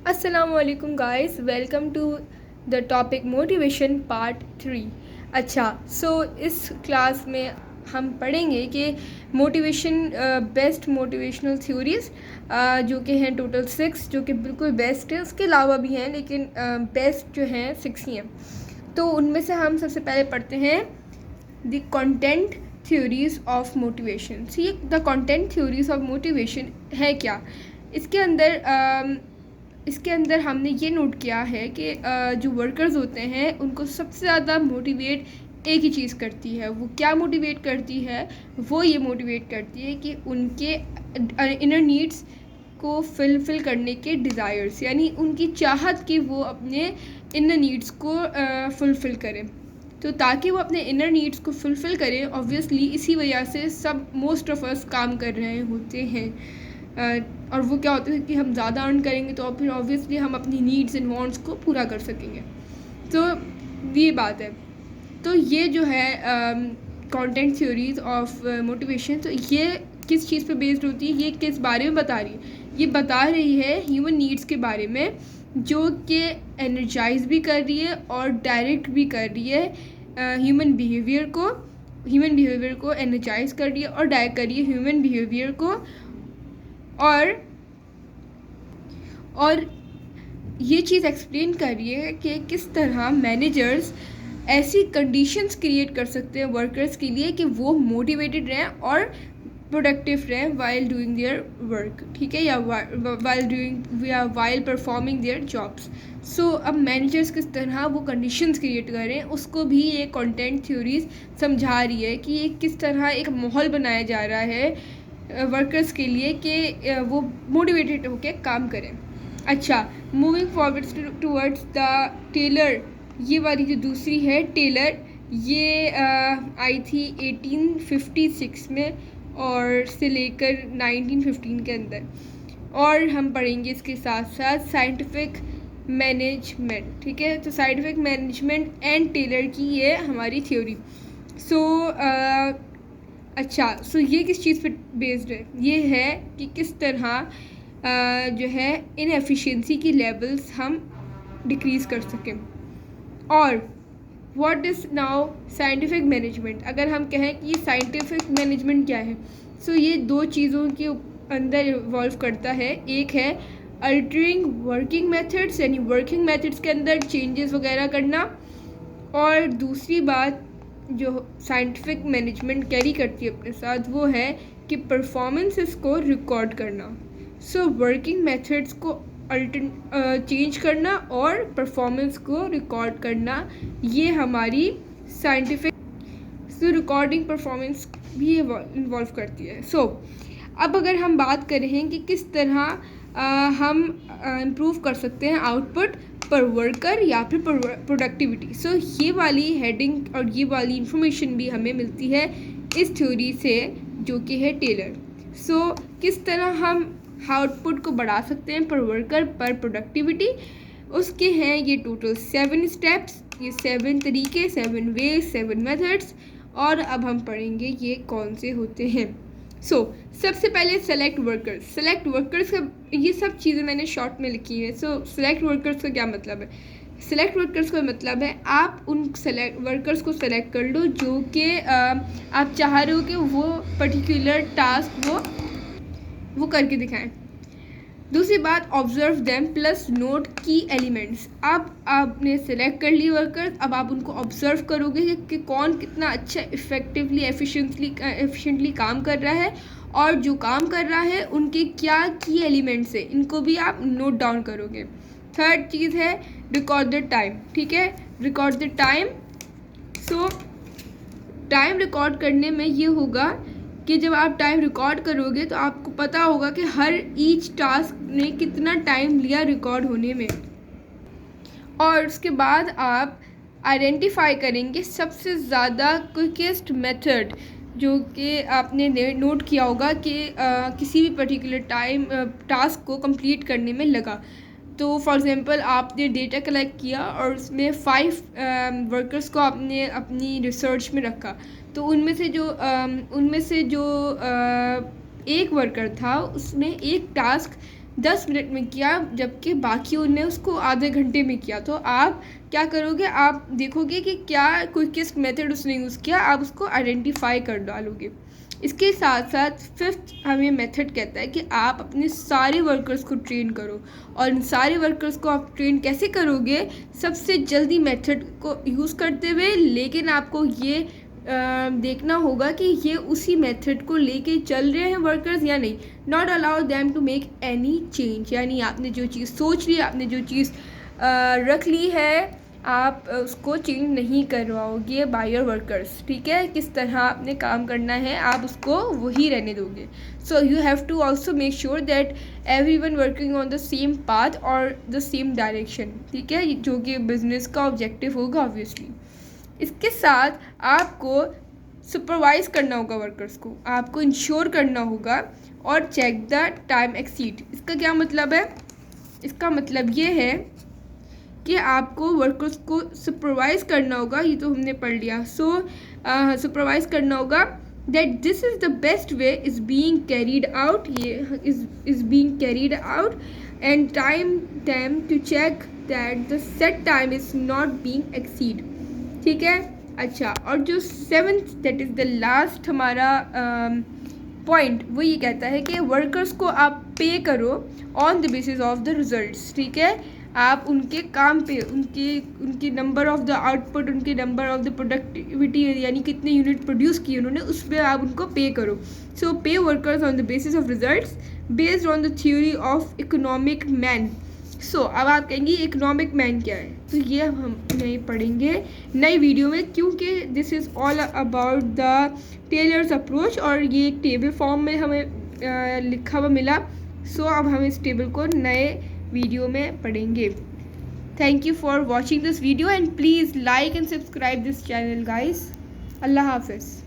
Assalamualaikum guys, welcome to the topic motivation part 3। अच्छा, इस class में हम पढ़ेंगे कि मोटिवेशन बेस्ट मोटिवेशनल थ्योरीज़ जो कि हैं टोटल 6, जो कि बिल्कुल बेस्ट है। उसके अलावा भी हैं लेकिन बेस्ट जो हैं 6 ही हैं। तो उनमें से हम सबसे पहले पढ़ते हैं the content theories of motivation. See the content theories of motivation है क्या। इसके अंदर हमने ये नोट किया है कि जो वर्कर्स होते हैं उनको सबसे ज़्यादा मोटिवेट एक ही चीज़ करती है। वो क्या मोटिवेट करती है? वो ये मोटिवेट करती है कि उनके इनर नीड्स को फिल करने के डिज़ायर्स, यानी उनकी चाहत कि वो अपने इनर नीड्स को फुलफ़िल करें। तो ताकि वो अपने इनर नीड्स को फुलफ़िल करें, ऑब्वियसली इसी वजह से सब मोस्ट ऑफ अस काम कर रहे होते हैं। और वो क्या होता है कि हम ज़्यादा अर्न करेंगे तो फिर ऑब्वियसली हम अपनी नीड्स एंड वांट्स को पूरा कर सकेंगे। तो ये बात है। तो ये जो है कंटेंट थ्योरीज ऑफ मोटिवेशन, तो ये किस चीज़ पे बेस्ड होती है, ये किस बारे में बता रही है? ये बता रही है ह्यूमन नीड्स के बारे में, जो कि एनर्जाइज भी कर रही है और डायरेक्ट भी कर रही है ह्यूमन बिहेवियर को एनर्जाइज कर रही है और डायरेक्ट कर रही है ह्यूमन बिहेवियर को। और ये चीज़ एक्सप्लेन कर रही है कि किस तरह मैनेजर्स ऐसी कंडीशंस क्रिएट कर सकते हैं वर्कर्स के लिए कि वो मोटिवेटेड रहें और प्रोडक्टिव रहें वाइल डूइंग देयर वर्क, ठीक है, या वाइल परफॉर्मिंग देयर जॉब्स। अब मैनेजर्स किस तरह वो कंडीशंस क्रिएट करें, उसको भी ये कंटेंट थ्योरीज समझा रही है कि ये किस तरह एक माहौल बनाया जा रहा है वर्कर्स के लिए कि वो मोटिवेटेड होकर काम करें। अच्छा, moving forward towards the Taylor, ये वाली जो दूसरी है टेलर, ये आई थी 1856 में और से लेकर 1915 के अंदर। और हम पढ़ेंगे इसके साथ साथ साइंटिफिक मैनेजमेंट, ठीक है। तो साइंटिफिक मैनेजमेंट एंड टेलर की ये हमारी थ्योरी। ये किस चीज़ पे बेस्ड है? ये है कि किस तरह जो है इनएफिशिएंसी की लेवल्स हम डिक्रीज़ कर सकें। और what is now scientific management? अगर हम कहें कि ये साइंटिफिक मैनेजमेंट क्या है, ये दो चीज़ों के अंदर इवॉल्व करता है। एक है अल्टरिंग वर्किंग मेथड्स, यानी वर्किंग मेथड्स के अंदर चेंजेस वगैरह करना। और दूसरी बात जो साइंटिफिक मैनेजमेंट कैरी करती है अपने साथ, वो है कि परफॉर्मेंसेस को रिकॉर्ड करना। वर्किंग मेथड्स को चेंज करना और परफॉर्मेंस को रिकॉर्ड करना, ये हमारी साइंटिफिक रिकॉर्डिंग परफॉर्मेंस भी इन्वॉल्व करती है। अब अगर हम बात करें कि किस तरह हम इम्प्रूव कर सकते हैं आउटपुट पर वर्कर या फिर प्रोडक्टिविटी, ये वाली हेडिंग और ये वाली इंफॉर्मेशन भी हमें मिलती है इस थ्योरी से, जो कि है टेलर। किस तरह हम आउटपुट को बढ़ा सकते हैं पर वर्कर पर प्रोडक्टिविटी, उसके हैं ये टोटल 7 स्टेप्स, ये 7 तरीके, 7 वेज, 7 मेथड्स। और अब हम पढ़ेंगे ये कौन से होते हैं। सबसे पहले सेलेक्ट वर्कर्स का, ये सब चीज़ें मैंने शॉर्ट में लिखी है। सेलेक्ट वर्कर्स का क्या मतलब है? सेलेक्ट वर्कर्स का मतलब है आप उन वर्कर्स को सेलेक्ट कर लो जो कि आप चाह रहे हो कि वो पर्टिकुलर टास्क वो करके दिखाएं। दूसरी बात, ऑब्जर्व देम प्लस नोट की एलिमेंट्स। आपने सेलेक्ट कर ली वर्कर्स, अब आप उनको ऑब्जर्व करोगे कि कौन कितना अच्छा इफ़ेक्टिवली एफिशिएंटली काम कर रहा है, और जो काम कर रहा है उनके क्या की एलिमेंट्स है, इनको भी आप नोट डाउन करोगे। थर्ड चीज़ है रिकॉर्ड द टाइम, ठीक है, record the time. Time record करने में ये होगा कि जब आप टाइम रिकॉर्ड करोगे तो आपको पता होगा कि हर ईच टास्क ने कितना टाइम लिया रिकॉर्ड होने में। और उसके बाद आप आइडेंटिफाई करेंगे सबसे ज़्यादा क्विकेस्ट मेथड, जो कि आपने नोट किया होगा कि किसी भी पर्टिकुलर टास्क को कंप्लीट करने में लगा। तो फॉर एग्ज़ाम्पल आपने डेटा कलेक्ट किया और उसमें 5 वर्कर्स को आपने अपनी रिसर्च में रखा, तो उनमें से जो एक वर्कर था उसने एक टास्क 10 मिनट में किया, जबकि बाकियों ने उसको आधे घंटे में किया। तो आप क्या करोगे, आप देखोगे कि क्या क्विकेस्ट मेथड उसने यूज़ किया, आप उसको आइडेंटिफाई कर डालोगे। इसके साथ साथ फिफ्थ हमें मेथड कहता है कि आप अपने सारे वर्कर्स को ट्रेन करो। और इन सारे वर्कर्स को आप ट्रेन कैसे करोगे, सबसे जल्दी मेथड को यूज़ करते हुए, लेकिन आपको ये देखना होगा कि ये उसी मेथड को लेके चल रहे हैं वर्कर्स या नहीं। Not allow them to make any change, यानी आपने जो चीज़ सोच ली, आपने जो चीज़ रख ली है, आप उसको चेंज नहीं करवाओगे बाय योर वर्कर्स। ठीक है, किस तरह आपने काम करना है आप उसको वही रहने दोगे। So you have to also make sure that everyone working on the same path और द सेम डायरेक्शन। ठीक है, जो कि बिजनेस का ऑब्जेक्टिव होगा ऑब्वियसली। इसके साथ आपको सुपरवाइज़ करना होगा वर्कर्स को, आपको इंश्योर करना होगा और चेक द टाइम एक्सीड। इसका क्या मतलब है, इसका मतलब ये है कि आपको वर्कर्स को सुपरवाइज़ करना होगा, ये तो हमने पढ़ लिया। सुपरवाइज़ करना होगा that this is the best way is being carried out, ये is being carried out, and time them to check that the set time is not being exceed. ठीक है, अच्छा, और जो 7th that is the last हमारा point, वो ये कहता है कि वर्कर्स को आप पे करो on the basis of the results. ठीक है, आप उनके काम पे, उनके नंबर ऑफ द आउटपुट, उनके नंबर ऑफ द प्रोडक्टिविटी, यानी कितने यूनिट प्रोड्यूस किए उन्होंने, उस पर आप उनको पे करो। So pay workers on the basis of results based on the theory of economic man. So अब आप कहेंगे इकोनॉमिक मैन क्या है, तो ये हम नहीं पढ़ेंगे नई वीडियो में, क्योंकि this is all about the Taylor's approach, और ये एक टेबल फॉर्म में हमें लिखा हुआ मिला। सो अब हम इस टेबल को नए वीडियो में पढ़ेंगे। Thank you for watching this video and please like and subscribe this channel guys. अल्लाह हाफिज़।